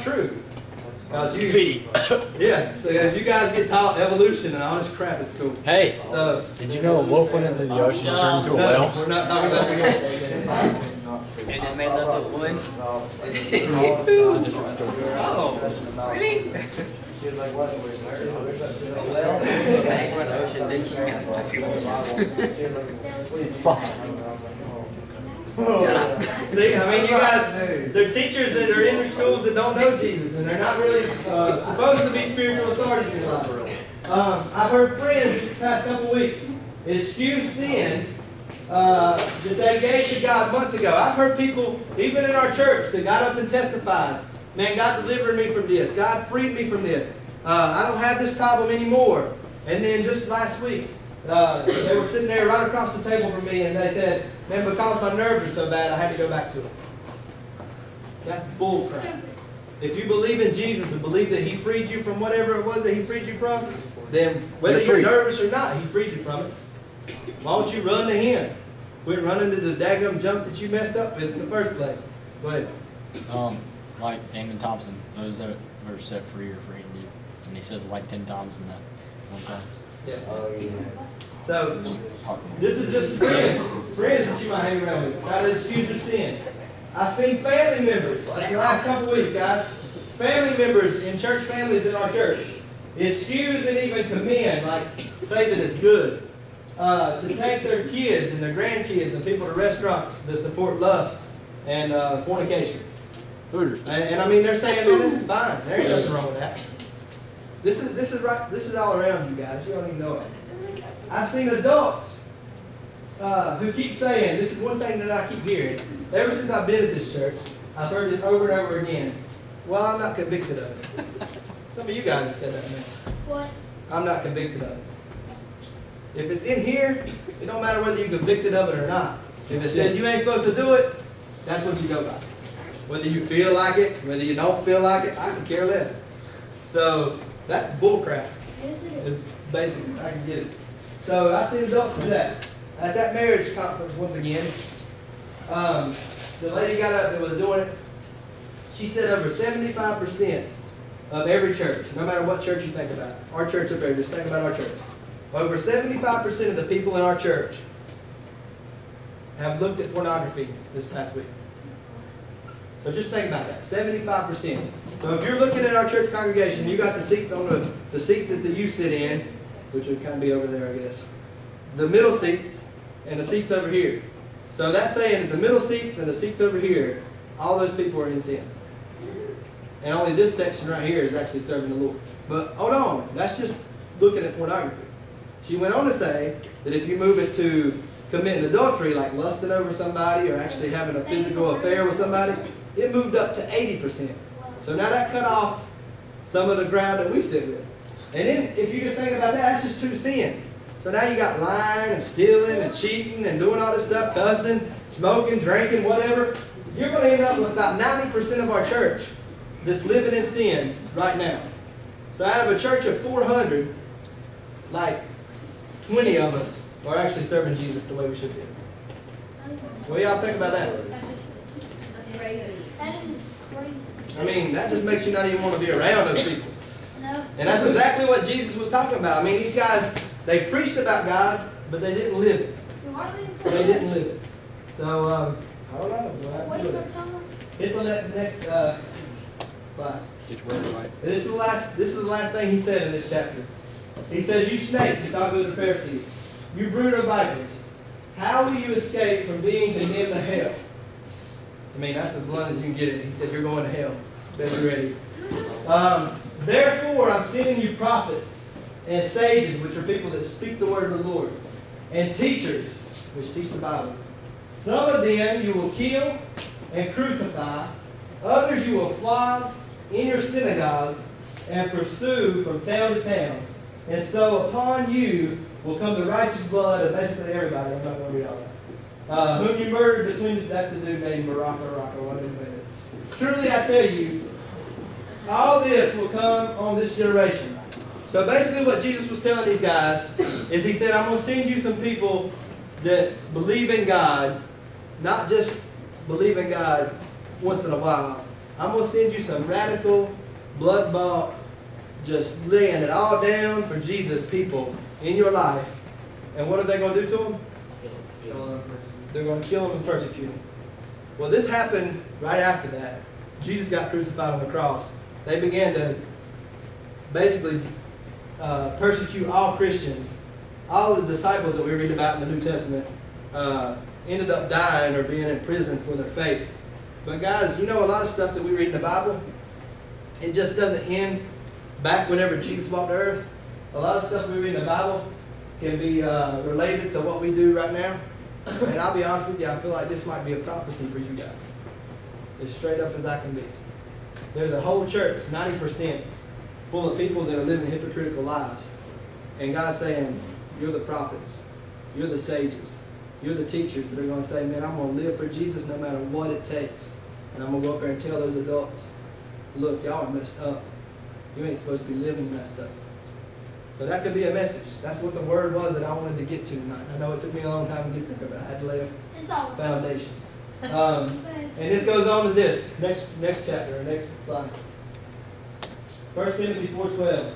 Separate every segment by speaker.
Speaker 1: not true.
Speaker 2: Graffiti.
Speaker 1: Yeah, so as you guys get taught evolution and all this crap, it's cool.
Speaker 2: Hey,
Speaker 1: So,
Speaker 2: did you know a wolf went into the ocean and turned into a whale?
Speaker 1: we're not talking about the
Speaker 3: And it made up the wood.
Speaker 2: It's a different story.
Speaker 3: Oh, really? Well, back in the ocean, then she got
Speaker 1: See, I mean, you guys, they're teachers that are in your schools that don't know Jesus, and they're not really supposed to be spiritual authorities in your life. I've heard friends these past couple weeks excuse sin that they gave to God months ago. I've heard people, even in our church, that got up and testified, man, God delivered me from this. God freed me from this. I don't have this problem anymore. And then just last week, they were sitting there right across the table from me, and they said, man, because my nerves are so bad, I had to go back to it. That's bullcrap. If you believe in Jesus and believe that He freed you from whatever it was that He freed you from, then whether you're nervous or not, He freed you from it. Why don't you run to Him? Quit running to the daggum junk that you messed up with in the first place. Go ahead.
Speaker 2: Like Damon Thompson, those that are set free are free indeed. And he says it like 10 times in that one time.
Speaker 1: Yeah. So, this is just friends that you might hang around with. Try to excuse your sin. I've seen family members, like the last couple weeks, guys, family members in church families in our church, excuse and even commend, like say that it's good, to take their kids and their grandkids and people to restaurants that support lust and fornication.
Speaker 2: Hooters.
Speaker 1: And I mean, they're saying, man, this is fine. There ain't nothing wrong with that. This is right. This is all around you guys. You don't even know it. I've seen adults who keep saying, this is one thing that I keep hearing. Ever since I've been at this church, I've heard this over and over again. Well, I'm not convicted of it. Some of you guys have said that to me.
Speaker 4: What?
Speaker 1: I'm not convicted of it. If it's in here, it don't matter whether you're convicted of it or not. If it says you ain't supposed to do it, that's what you go by. Whether you feel like it, whether you don't feel like it, I can care less. So that's bullcrap.
Speaker 4: Yes, it
Speaker 1: As
Speaker 4: is.
Speaker 1: basic as I can get it. So I've seen adults do that. At that marriage conference once again, the lady got up that was doing it. She said over 75% of every church, no matter what church you think about, our church up there, just think about our church. Over 75% of the people in our church have looked at pornography this past week. So just think about that, 75%. So if you're looking at our church congregation, you got the seats on the seats that you sit in, which would kind of be over there, I guess. The middle seats and the seats over here. So that's saying that the middle seats and the seats over here, all those people are in sin. And only this section right here is actually serving the Lord. But hold on, that's just looking at pornography. She went on to say that if you move it to committing adultery, like lusting over somebody or actually having a physical affair with somebody, it moved up to 80%. So now that cut off some of the ground that we sit with. And then if you just think about that, that's just two sins. So now you got lying and stealing and cheating and doing all this stuff, cussing, smoking, drinking, whatever. You're going to end up with about 90% of our church that's living in sin right now. So out of a church of 400, like 20 of us are actually serving Jesus the way we should be. What do y'all think about that?
Speaker 4: That's crazy. That is crazy.
Speaker 1: I mean, that just makes you not even want to be around those people.
Speaker 4: No.
Speaker 1: And that's exactly what Jesus was talking about. I mean, these guys, they preached about God, but they didn't live it. They didn't live it. So, I don't know. We'll have to
Speaker 4: Waste
Speaker 1: do
Speaker 4: our
Speaker 1: it.
Speaker 4: time.
Speaker 1: Hit the next slide.
Speaker 2: Get your word right.
Speaker 1: This is the last thing he said in this chapter. He says, you snakes, he's talking to the Pharisees, you brood of vipers, how will you escape from being condemned to hell? I mean, that's as blunt as you can get it. He said, you're going to hell. Better be ready. Therefore, I'm sending you prophets and sages, which are people that speak the word of the Lord, and teachers, which teach the Bible. Some of them you will kill and crucify. Others you will flog in your synagogues and pursue from town to town. And so upon you will come the righteous blood of basically everybody. I'm not going to read all that. Whom you murdered between, that's the dude named Baraka, whatever it is. Truly I tell you, all this will come on this generation. So basically what Jesus was telling these guys is he said, I'm going to send you some people that believe in God, not just believe in God once in a while. I'm going to send you some radical, blood-bought, just laying it all down for Jesus people in your life. And what are they going to do to them? They're going to kill them and persecute them. Well, this happened right after that. Jesus got crucified on the cross. They began to basically persecute all Christians. All the disciples that we read about in the New Testament ended up dying or being in prison for their faith. But guys, you know, a lot of stuff that we read in the Bible, it just doesn't end back whenever Jesus walked the earth. A lot of stuff we read in the Bible can be related to what we do right now. And I'll be honest with you, I feel like this might be a prophecy for you guys. As straight up as I can be. There's a whole church, 90%, full of people that are living hypocritical lives. And God's saying, you're the prophets. You're the sages. You're the teachers that are going to say, man, I'm going to live for Jesus no matter what it takes. And I'm going to go up there and tell those adults, look, y'all are messed up. You ain't supposed to be living messed up. So that could be a message. That's what the word was that I wanted to get to tonight. I know it took me a long time to get there, but I had to lay a foundation. And this goes on to this, next chapter, or next slide. 1 Timothy 4:12.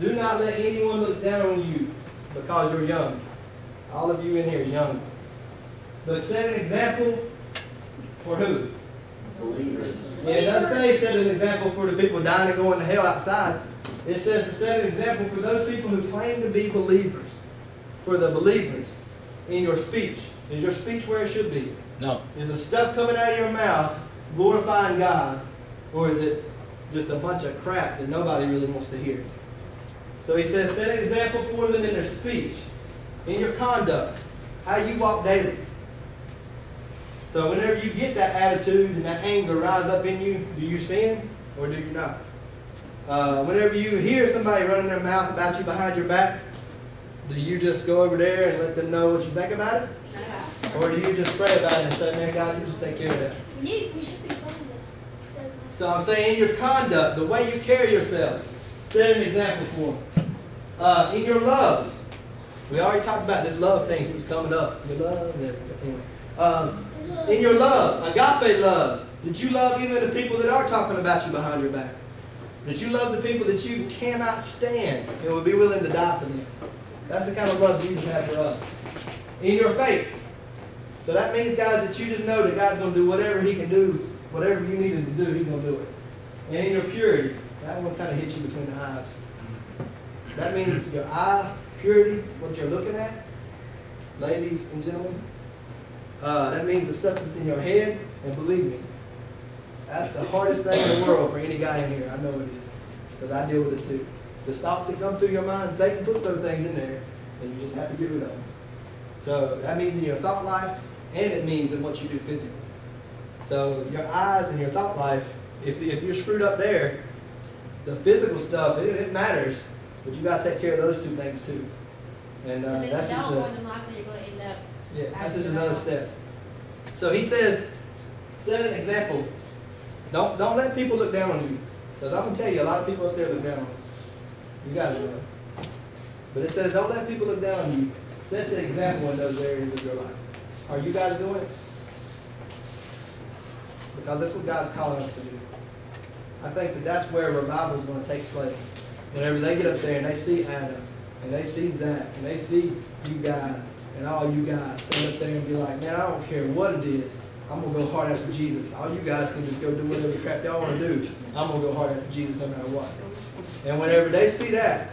Speaker 1: Do not let anyone look down on you because you're young. All of you in here are young. But set an example for who?
Speaker 3: Believers.
Speaker 1: Yeah, it doesn't say set an example for the people dying and going to hell outside. It says to set an example for those people who claim to be believers. For the believers in your speech. Is your speech where it should be?
Speaker 2: No.
Speaker 1: Is the stuff coming out of your mouth glorifying God? Or is it just a bunch of crap that nobody really wants to hear? So he says, set an example for them in their speech, in your conduct, how you walk daily. So whenever you get that attitude and that anger rise up in you, do you sin or do you not? Whenever you hear somebody running their mouth about you behind your back, do you just go over there and let them know what you think about it? Or do you just pray about it and say, man, God, you just take care of that?
Speaker 4: We should be praying that.
Speaker 1: So I'm saying in your conduct, the way you carry yourself, set an example for them. In your love. We already talked about this love thing keeps coming up. Your love and everything. Anyway. In your love, agape love, that you love even the people that are talking about you behind your back. That you love the people that you cannot stand and would be willing to die for them. That's the kind of love Jesus had for us. In your faith. So that means, guys, that you just know that God's going to do whatever He can do, whatever you need Him to do, He's going to do it. And in your purity, that one kind of hits you between the eyes. That means your eye, purity, what you're looking at, ladies and gentlemen. That means the stuff that's in your head, and believe me, that's the hardest thing in the world for any guy in here. I know it is, because I deal with it too. The thoughts that come through your mind, Satan puts those things in there, and you just have to get rid of them. So that means in your thought life, and it means in what you do physically. So your eyes and your thought life, if you're screwed up there, the physical stuff, it matters, but you got to take care of those two things too. And that's just
Speaker 5: more than likely you're going to end up.
Speaker 1: Yeah, that's just another step. So he says, set an example. Don't let people look down on you, because I'm gonna tell you, a lot of people up there look down on us. You guys know. But it says, don't let people look down on you. Set the example in those areas of your life. Are you guys doing it? Because that's what God's calling us to do. I think that's where revival is going to take place. Whenever they get up there and they see Adam, and they see Zach, and they see you guys, and all you guys stand up there and be like, man, I don't care what it is. I'm going to go hard after Jesus. All you guys can just go do whatever crap y'all want to do. I'm going to go hard after Jesus no matter what. And whenever they see that,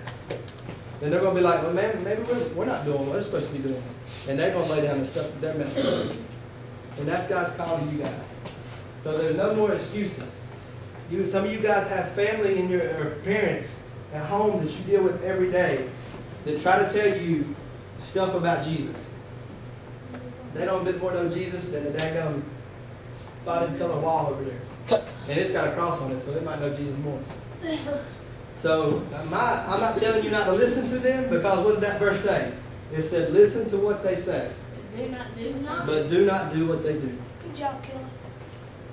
Speaker 1: then they're going to be like, well, man, maybe we're not doing what we're supposed to be doing. And they're going to lay down the stuff that they're messing up. And that's God's call to you guys. So there's no more excuses. Some of you guys have family and your parents at home that you deal with every day that try to tell you stuff about Jesus. They don't a bit more know Jesus than the daggum spotted color wall over there. And it's got a cross on it, so it might know Jesus more. So I'm not telling you not to listen to them, because what did that verse say? It said, listen to what they say. But do not do what they do.
Speaker 4: Good job, Kelly.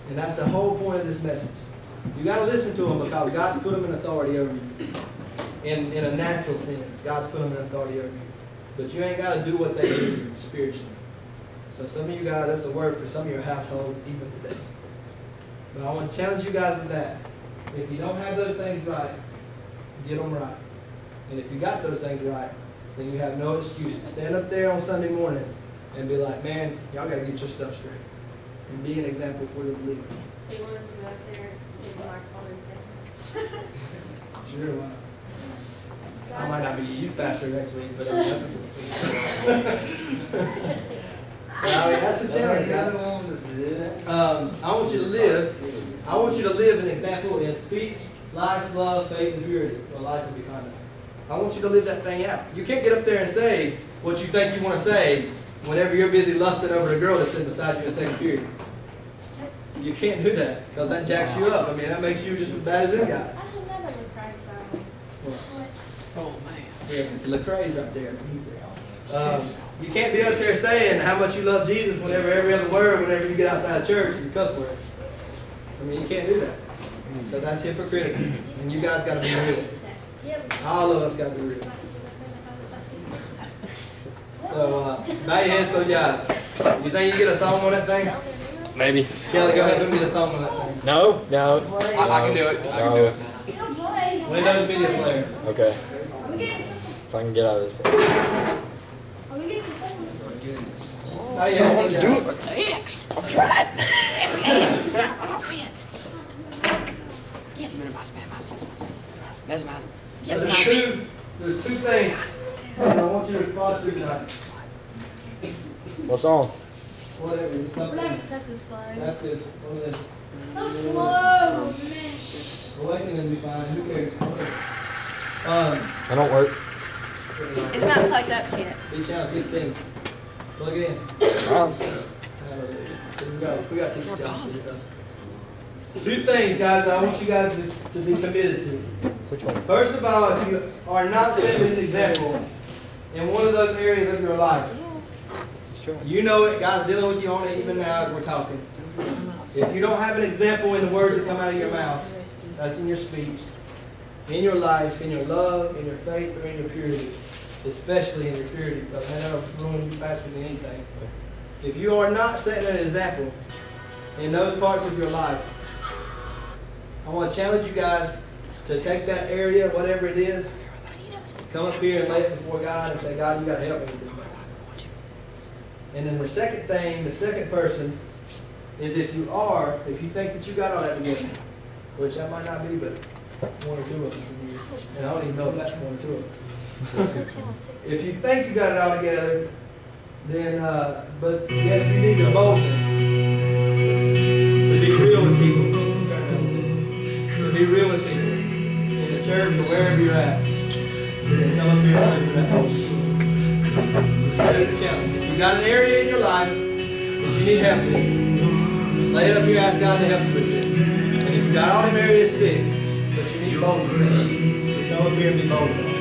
Speaker 1: And that's the whole point of this message. You got to listen to them because God's put them in authority over you. In a natural sense, God's put them in authority over you. But you ain't got to do what they do spiritually. So some of you guys, that's a word for some of your households even today. But I want to challenge you guys with that. If you don't have those things right, get them right. And if you got those things right, then you have no excuse to stand up there on Sunday morning and be like, man, y'all got to get your stuff straight. And be an example for the believer.
Speaker 4: So you want us to go up there, take the microphone and say?
Speaker 1: Sure, why not? I might not be your youth pastor next week, but that's a good I mean, that's a challenge, guys. I want you to live an example in speech, life, love, faith, and purity, or life will be conduct. I want you to live that thing out. You can't get up there and say what you think you want to say whenever you're busy lusting over a girl that's sitting beside you in second period. You can't do that, because that jacks you up. I mean, that makes you just as bad as them guys.
Speaker 3: Oh, man.
Speaker 1: Yeah, Lecrae's right there. He's there. You can't be up there saying how much you love Jesus whenever every other word, whenever you get outside of church, is a cuss word. I mean, you can't do that, because that's hypocritical. And you guys got to be real. All of us got to be real. So, bow your heads, close your eyes. You think you get a song on that thing?
Speaker 2: Maybe.
Speaker 1: Kelly, go ahead and get a song on that thing.
Speaker 2: No.
Speaker 3: I can do it. I can do it.
Speaker 1: Windows Media Player.
Speaker 2: Okay.
Speaker 4: Are we getting some?
Speaker 2: If I can get out of this.
Speaker 4: Are we getting some?
Speaker 1: Bow your heads, close your eyes.
Speaker 2: with the X. I'm trying. X.
Speaker 1: There's two things that I want you to respond to tonight.
Speaker 2: What song?
Speaker 1: Whatever, it's something.
Speaker 4: That's a slide.
Speaker 1: That's good. One of them.
Speaker 4: So slow, man.
Speaker 1: Awakening will be fine. Who cares?
Speaker 2: I don't work.
Speaker 5: It's not plugged up yet.
Speaker 1: Be channel 16. Plug it in. Hallelujah. So we got teacher channel 16. Two things, guys, I want you guys to be committed to.
Speaker 2: Which one?
Speaker 1: First of all, if you are not setting an example in one of those areas of your life, you know it. God's dealing with you on it even now as we're talking. If you don't have an example in the words that come out of your mouth, that's in your speech, in your life, in your love, in your faith, or in your purity, especially in your purity, because that'll ruin you faster than anything. If you are not setting an example in those parts of your life, I want to challenge you guys to take that area, whatever it is, come up here and lay it before God and say, God, you got to help me with this mess. And then the second thing, the second person, is if you think that you got all that together, which that might not be, but one or two of us in here, and I don't even know if that's one or two of us. If you think you got it all together, then, but yet you need the boldness to be real with people, to be real with people in the church or wherever you're at. Then come up here and look for that boldness. There's a challenge. If you got an area in your life that you need help with, lay it up here, ask God to help you with it. And if you got all them areas fixed, but you need boldness, come up here and be bold about it.